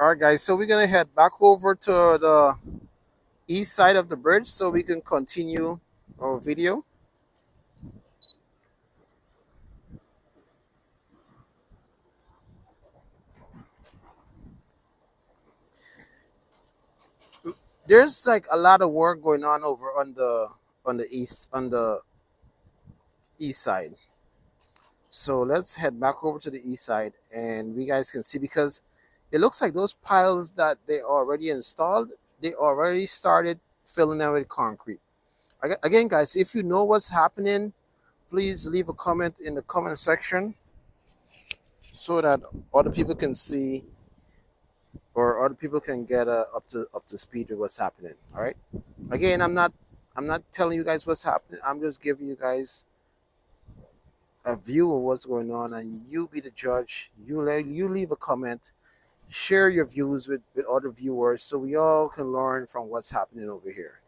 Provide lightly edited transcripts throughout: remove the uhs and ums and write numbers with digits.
All right, guys. So we're gonna head back over to the east side of the bridge so we can continue our video. There's like a lot of work going on over on the east side. So let's head back over to the east side, and we guys can see because it looks like those piles that they already installed, they already started filling them with concrete. Again, guys, if you know what's happening, please leave a comment in the comment section so that other people can see or other people can get up to speed with what's happening. All right. Again, I'm not telling you guys what's happening. I'm just giving you guys a view of what's going on, and you be the judge. You leave a comment, share your views with other viewers, so we all can learn from what's happening over here.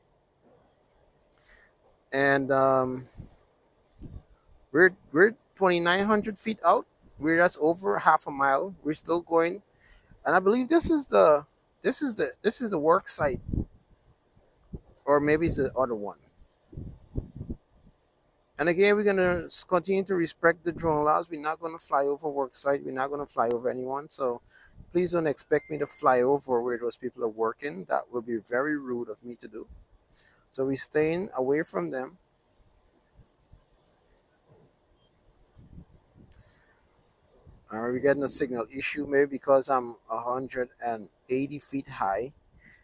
And we're 2,900 feet out. We're just over half a mile. We're still going, and I believe this is the work site, or maybe it's the other one. And again, we're gonna continue to respect the drone laws. We're not gonna fly over work site. We're not gonna fly over anyone. So please don't expect me to fly over where those people are working. That will be very rude of me to do. So we're staying away from them. Are we getting a signal issue? Maybe because I'm 180 feet high.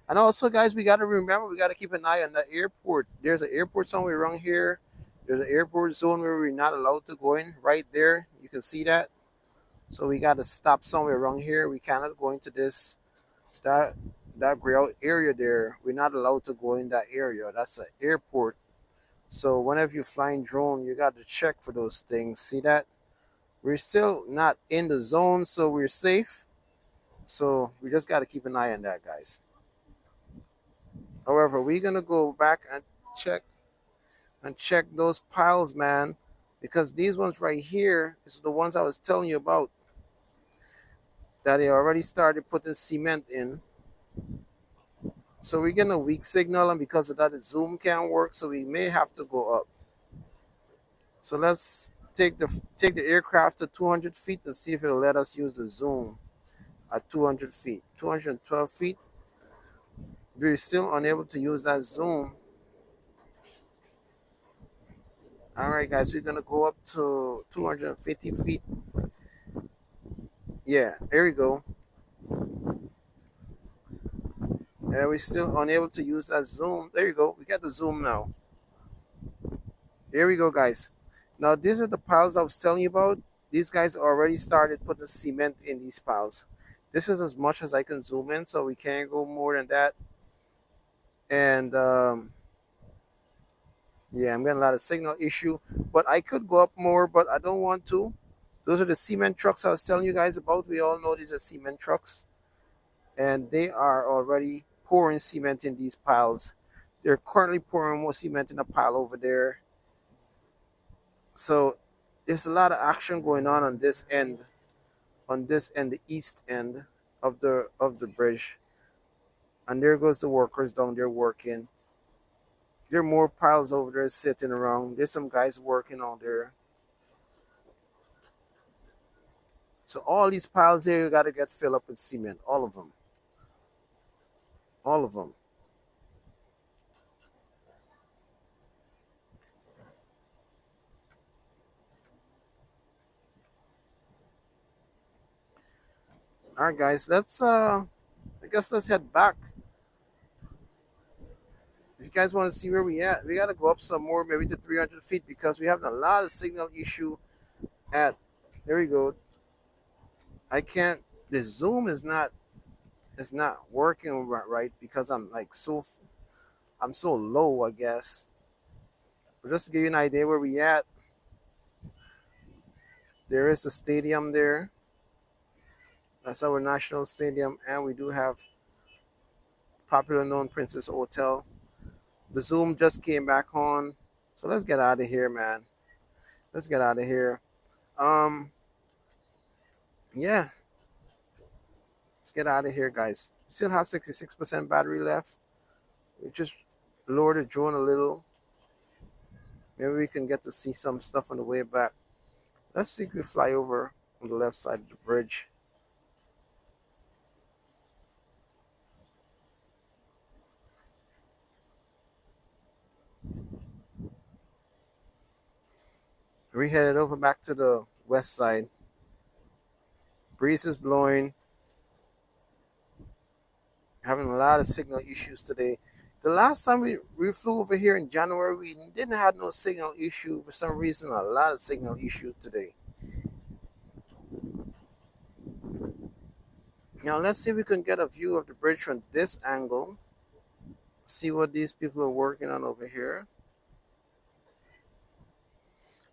And also, guys, we got to remember we got to keep an eye on the airport. There's an airport somewhere around here. There's an airport zone where we're not allowed to go in. Right there, you can see that. So we got to stop somewhere around here. We cannot go into that that ground area there. We're not allowed to go in that area. That's an airport. So whenever you're flying drone, you got to check for those things. See that? We're still not in the zone, so we're safe. So we just got to keep an eye on that, guys. However, we're gonna go back check and check those piles, man, because these ones right here is the ones I was telling you about that they already started putting cement in. So we're getting a weak signal, and because of that, the zoom can't work. So we may have to go up. So let's take the aircraft to 200 feet and see if it'll let us use the zoom at 200 feet. 212 feet. We're still unable to use that zoom. All right, guys, we're gonna go up to 250 feet. Yeah, there we go. And we're still unable to use that zoom. There you go. We got the zoom now. There we go, guys. Now, these are the piles I was telling you about. These guys already started putting cement in these piles. This is as much as I can zoom in, so we can't go more than that. And yeah, I'm getting a lot of signal issue, but I could go up more, but I don't want to. Those are the cement trucks I was telling you guys about. We all know these are cement trucks, and they are already pouring cement in these piles. They're currently pouring more cement in a pile over there. So there's a lot of action going on this end, the east end of the bridge. And there goes the workers down there working. There are more piles over there sitting around. There's some guys working on there. So all these piles here, you got to get filled up with cement. All of them. All of them. All right, guys. I guess let's head back. If you guys want to see where we at, we got to go up some more, maybe to 300 feet, because we have a lot of signal issue at. There we go. I can't. The zoom is not working right because I'm so low, I guess. But just to give you an idea where we at, there is a stadium there. That's our national stadium, and we do have popular known Princess Hotel. The Zoom just came back on, so let's get out of here, man. Let's get out of here. Um, yeah, get out of here, guys. We still have 66% battery left. We just lower the drone a little. Maybe we can get to see some stuff on the way back. Let's see if we fly over on the left side of the bridge. We headed over back to the west side. Breeze is blowing. Having a lot of signal issues today. The last time we flew over here in January, we didn't have no signal issue. For some reason, a lot of signal issues today. Now let's see if we can get a view of the bridge from this angle. See what these people are working on over here.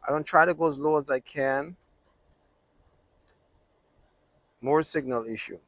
I'm gonna try to go as low as I can. More signal issue.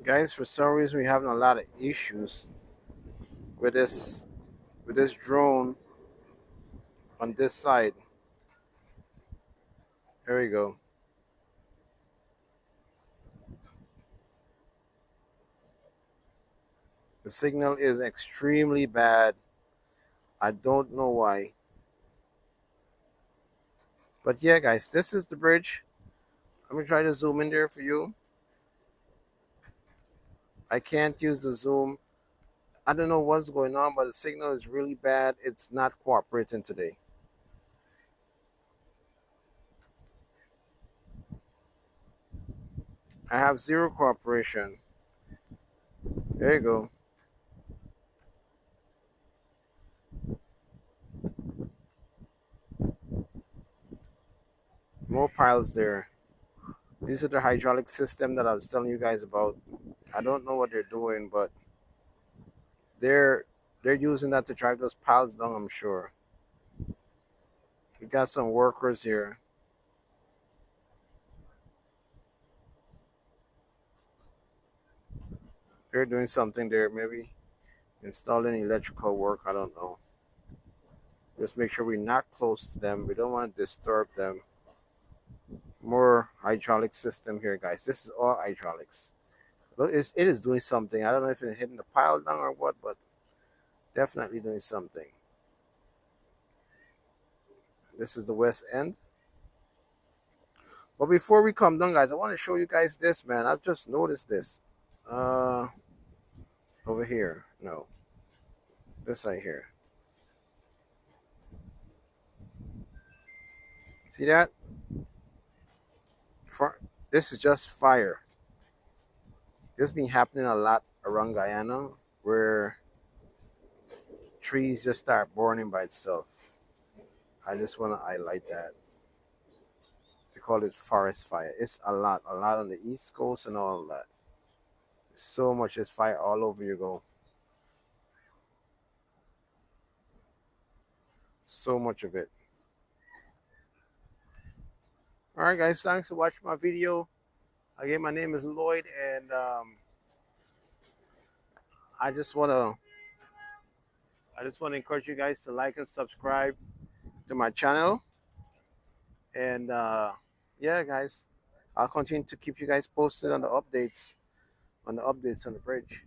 Guys, for some reason we're having a lot of issues with this drone on this side. There we go. The signal is extremely bad. I don't know why. But yeah, guys, this is the bridge. Let me try to zoom in there for you. I can't use the zoom. I don't know what's going on, but the signal is really bad. It's not cooperating today. I have zero cooperation. There you go. More piles there. These are the hydraulic system that I was telling you guys about. I don't know what they're doing, but they're using that to drive those piles down, I'm sure. We got some workers here. They're doing something there, maybe installing electrical work. I don't know. Just make sure we're not close to them. We don't want to disturb them. More hydraulic system here, guys. This is all hydraulics. It is doing something. I don't know if it's hitting the pile down or what, but definitely doing something. This is the west end. But before we come down, guys, I want to show you guys this, man. I've just noticed this. Over here. No. This right here. See that? This is just fire. This been happening a lot around Guyana, where trees just start burning by itself. I just want to highlight that. They call it forest fire. It's a lot on the East Coast and all that. So much is fire all over you go. So much of it. All right, guys. Thanks for watching my video. Again, my name is Lloyd, and I just want to encourage you guys to like and subscribe to my channel. And yeah, guys, I'll continue to keep you guys posted on the updates on the bridge.